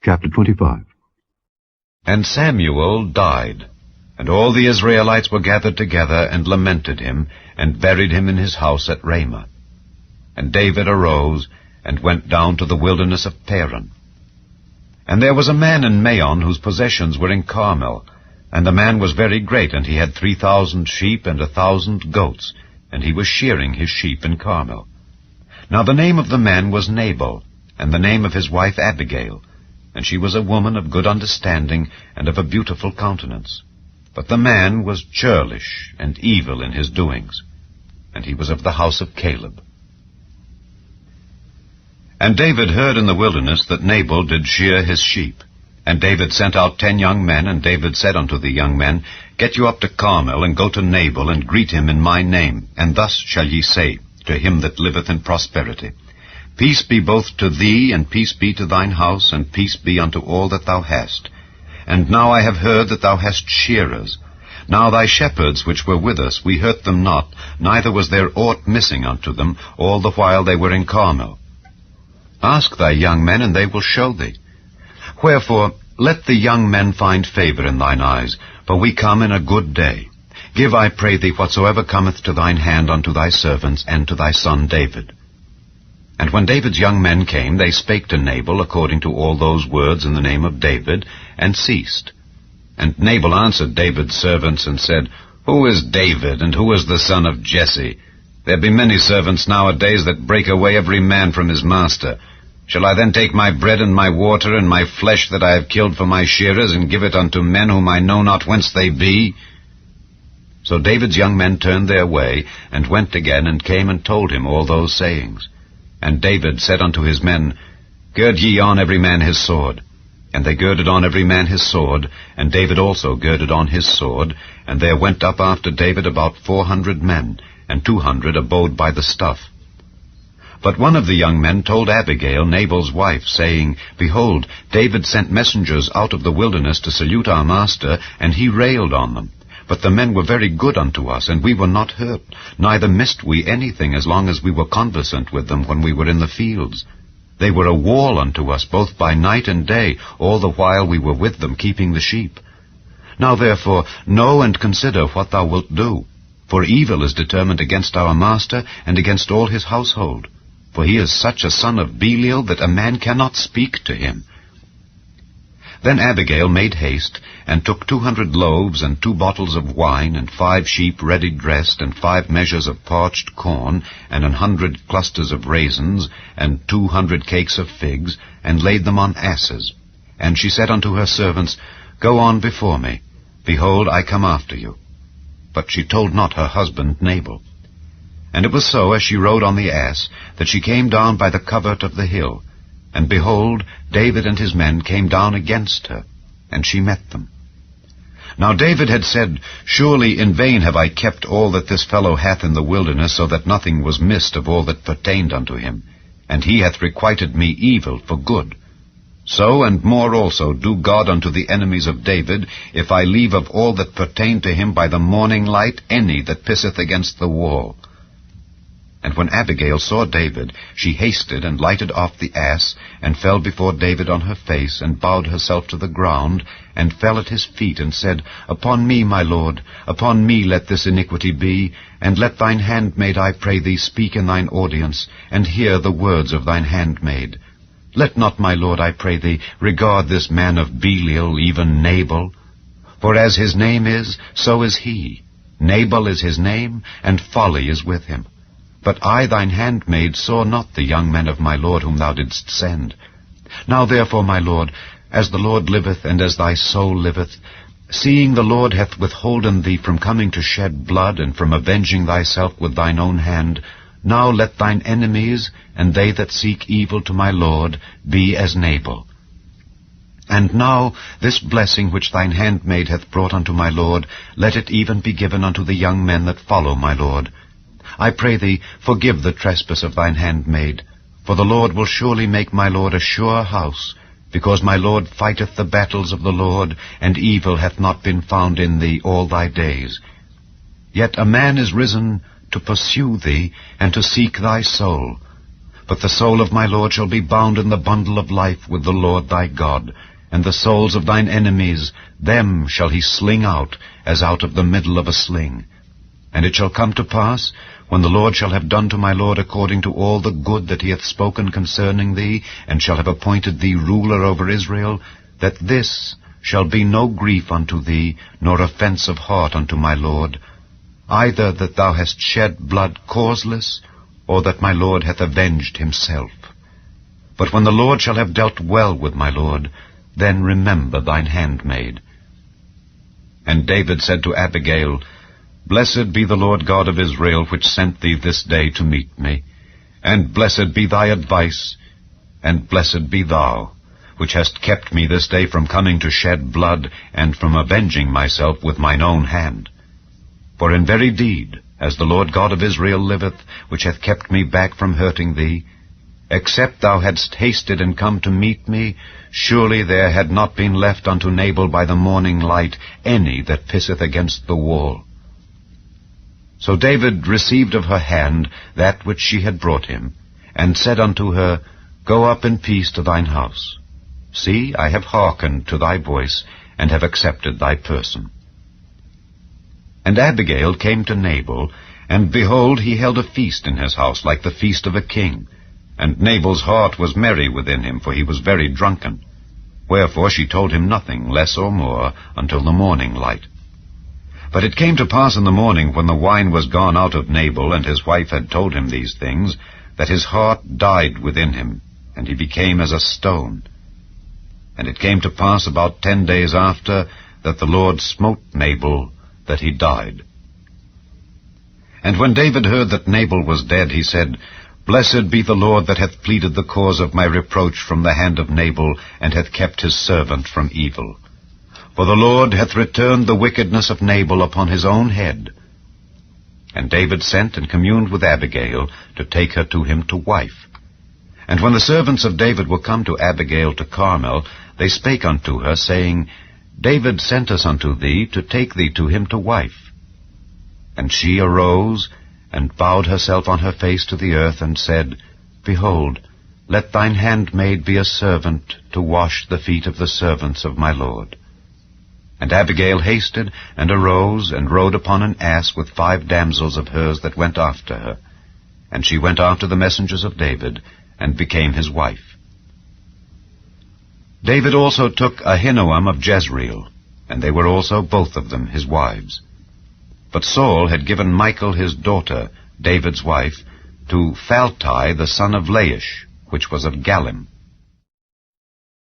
Chapter 25. And Samuel died, and all the Israelites were gathered together, and lamented him, and buried him in his house at Ramah. And David arose, and went down to the wilderness of Paran. And there was a man in Maon whose possessions were in Carmel, and the man was very great, and he had 3,000 sheep and 1,000 goats, and he was shearing his sheep in Carmel. Now the name of the man was Nabal, and the name of his wife Abigail, and she was a woman of good understanding, and of a beautiful countenance. But the man was churlish and evil in his doings, and he was of the house of Caleb. And David heard in the wilderness that Nabal did shear his sheep. And David sent out 10 young men, and David said unto the young men, Get you up to Carmel, and go to Nabal, and greet him in my name, and thus shall ye say to him that liveth in prosperity, Peace be both to thee, and peace be to thine house, and peace be unto all that thou hast. And now I have heard that thou hast shearers. Now thy shepherds which were with us, we hurt them not, neither was there aught missing unto them, all the while they were in Carmel. Ask thy young men, and they will show thee. Wherefore, let the young men find favor in thine eyes, for we come in a good day. Give, I pray thee, whatsoever cometh to thine hand unto thy servants, and to thy son David. And when David's young men came, they spake to Nabal according to all those words in the name of David, and ceased. And Nabal answered David's servants, and said, Who is David, and who is the son of Jesse? There be many servants nowadays that break away every man from his master. Shall I then take my bread and my water and my flesh that I have killed for my shearers, and give it unto men whom I know not whence they be? So David's young men turned their way, and went again, and came and told him all those sayings. And David said unto his men, Gird ye on every man his sword. And they girded on every man his sword, and David also girded on his sword. And there went up after David about 400 men, and 200 abode by the stuff. But one of the young men told Abigail, Nabal's wife, saying, Behold, David sent messengers out of the wilderness to salute our master, and he railed on them. But the men were very good unto us, and we were not hurt, neither missed we anything as long as we were conversant with them when we were in the fields. They were a wall unto us both by night and day, all the while we were with them keeping the sheep. Now therefore know and consider what thou wilt do, for evil is determined against our master and against all his household. For he is such a son of Belial that a man cannot speak to him. Then Abigail made haste, and took 200 loaves, and 2 bottles of wine, and 5 sheep ready dressed, and 5 measures of parched corn, and 100 clusters of raisins, and 200 cakes of figs, and laid them on asses. And she said unto her servants, Go on before me. Behold, I come after you. But she told not her husband Nabal. And it was so, as she rode on the ass, that she came down by the covert of the hill. And behold, David and his men came down against her, and she met them. Now David had said, Surely in vain have I kept all that this fellow hath in the wilderness, so that nothing was missed of all that pertained unto him. And he hath requited me evil for good. So and more also do God unto the enemies of David, if I leave of all that pertain to him by the morning light any that pisseth against the wall. And when Abigail saw David, she hasted and lighted off the ass, and fell before David on her face, and bowed herself to the ground, and fell at his feet, and said, Upon me, my lord, upon me let this iniquity be, and let thine handmaid, I pray thee, speak in thine audience, and hear the words of thine handmaid. Let not, my lord, I pray thee, regard this man of Belial, even Nabal. For as his name is, so is he. Nabal is his name, and folly is with him. But I, thine handmaid, saw not the young men of my lord whom thou didst send. Now therefore, my lord, as the Lord liveth, and as thy soul liveth, seeing the Lord hath withholden thee from coming to shed blood, and from avenging thyself with thine own hand, now let thine enemies, and they that seek evil to my lord, be as Nabal. And now this blessing which thine handmaid hath brought unto my lord, let it even be given unto the young men that follow my lord. I pray thee, forgive the trespass of thine handmaid, for the Lord will surely make my lord a sure house, because my lord fighteth the battles of the Lord, and evil hath not been found in thee all thy days. Yet a man is risen to pursue thee, and to seek thy soul. But the soul of my Lord shall be bound in the bundle of life with the Lord thy God, and the souls of thine enemies, them shall he sling out, as out of the middle of a sling. And it shall come to pass, when the Lord shall have done to my Lord according to all the good that he hath spoken concerning thee, and shall have appointed thee ruler over Israel, that this shall be no grief unto thee, nor offense of heart unto my Lord, either that thou hast shed blood causeless, or that my Lord hath avenged himself. But when the Lord shall have dealt well with my Lord, then remember thine handmaid. And David said to Abigail, Blessed be the Lord God of Israel, which sent thee this day to meet me. And blessed be thy advice, and blessed be thou, which hast kept me this day from coming to shed blood, and from avenging myself with mine own hand. For in very deed, as the Lord God of Israel liveth, which hath kept me back from hurting thee, except thou hadst hasted and come to meet me, surely there had not been left unto Nabal by the morning light any that pisseth against the wall. So David received of her hand that which she had brought him, and said unto her, Go up in peace to thine house. See, I have hearkened to thy voice, and have accepted thy person. And Abigail came to Nabal, and behold, he held a feast in his house, like the feast of a king. And Nabal's heart was merry within him, for he was very drunken. Wherefore she told him nothing, less or more, until the morning light. But it came to pass in the morning, when the wine was gone out of Nabal, and his wife had told him these things, that his heart died within him, and he became as a stone. And it came to pass about 10 days after, that the Lord smote Nabal, that he died. And when David heard that Nabal was dead, he said, Blessed be the Lord that hath pleaded the cause of my reproach from the hand of Nabal, and hath kept his servant from evil. For the Lord hath returned the wickedness of Nabal upon his own head. And David sent and communed with Abigail, to take her to him to wife. And when the servants of David were come to Abigail to Carmel, they spake unto her, saying, David sent us unto thee, to take thee to him to wife. And she arose, and bowed herself on her face to the earth, and said, Behold, let thine handmaid be a servant, to wash the feet of the servants of my Lord. And Abigail hasted, and arose, and rode upon an ass with 5 damsels of hers that went after her. And she went after the messengers of David, and became his wife. David also took Ahinoam of Jezreel, and they were also both of them his wives. But Saul had given Michal his daughter, David's wife, to Phalti the son of Laish, which was of Galim.